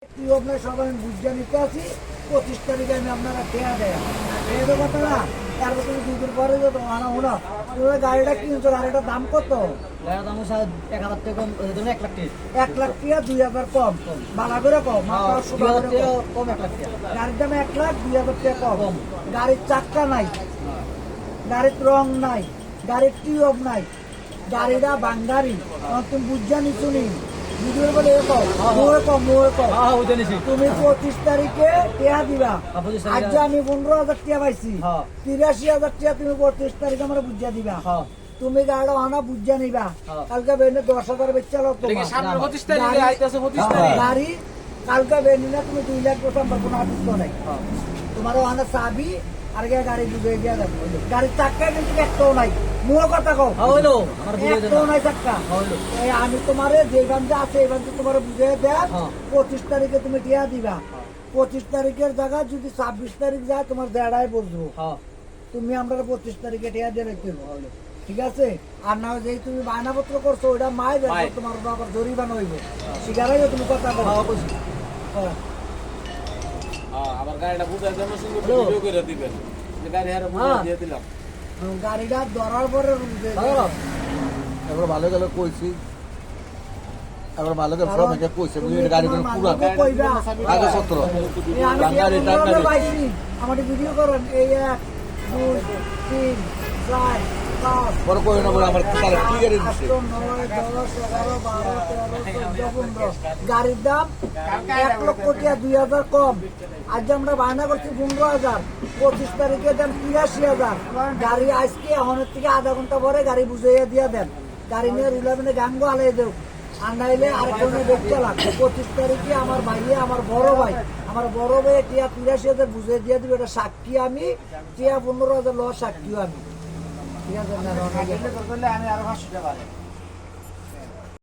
আপনার সবাই বুঝে নিতে আছি 25 তারিখে আমি আপনারা টেয়া দেয় এই তো কথা না। তারপর তুমি 2 দিন পরে যেত আনা হলো তুমি গাড়িটা কিনছো, গাড়িটার দাম কত? গাড়ির দাম হচ্ছে 1,000 টাকা কম, 1 লাখ টাকা। 1 লাখ টাকা 2000 কম বালা করে কম, মাত্র 2,000 টাকা কম 1 লাখ টাকা। গাড়ির দাম 1 লাখ 2000 টাকা কম। গাড়ির চাক্কা নাই, গাড়ির রং নাই, গাড়ির টিউব নাই, গাড়িটা বাঙ্গারি। তুমি বুঝা নিচ্ছ নি ভিডিওর বলে তুমি 25 তারিখে টেয়া দিবা। আজ আমি 15,000 টাকা পাইছি, 83,000 টাকা তুমি 25 তারিখে আমরা বুঝা দিবা। তুমি গাড়ি আনা বুঝা নিবা, কালকে বেনে 10,000 বেচা লো গাড়ি। কালকে বেনে না তুমি 2 লাখ সম্পর্ক কোনো আর্টিস্ট নাই। তোমারও আনা চাবি আর গাড়ি বুঝে দিয়া যাবে। গাড়ির চাক্কা কিন্তু একটাও নাই, মূল কথা কও একটাও নাই চাক্কা। আমি তোমার যে বান্ধে আছে এই বান্ধে তোমার বুঝে দেয় 25 তারিখে তুমি টিয়া দিবা। 25 তারিখের জায়গা যদি 26 তারিখ যায় তোমার দেড়ায় বসবো। তুমি আমরা 25 তারিখে টিয়া দিয়ে রাখতে হবে, ঠিক আছে? আর না যে তুমি বায়নাপত্র করছো ওইটা মাই দেখো, তোমার আবার জরিমানা হইব। শিকারাই তুমি কথা বলো। আবার গাড়িটা বুঝার জন্য সুন্দর ভিডিও করে দিবেন যে গাড়ি হারে বুঝা দিয়ে দিলাম। গাড়িটা ধরার পরে এবার ভালো গেল কইছি, এবার ভালো করে ফ্রম থেকে কইছে গাড়ি করে পুরো কাগজপত্র আমাদের ভিডিও করেন। এই 1 2 3 4 5 বড় কই না বলে আমার কালে কি গাড়ি দিছে 8 9 10 11 12 13 14 15 গাড়ির দাম 1 লক্ষ টাকা 2,000 কম। আজ আমরা বায়না করছি 15,000, 25 তারিখে দাম 83,000। গাড়ি আজকে এখনের থেকে আধা ঘন্টা পরে গাড়ি বুঝাইয়া দিয়া দেন। গাড়ি নিয়ে রুলাবেনে গাঙ্গো আলাই দেব, আর নাইলে আরেকজনের দেখতে লাগবে। 25 তারিখে আমার ভাইয়ে আমার বড় ভাই টিয়া 83,000 বুঝে দিয়ে দিবে। এটা সাক্ষী আমি, টিয়া 15,000 সাক্ষীও আমি, ঠিক আছে? আমি আরো 500 টাকা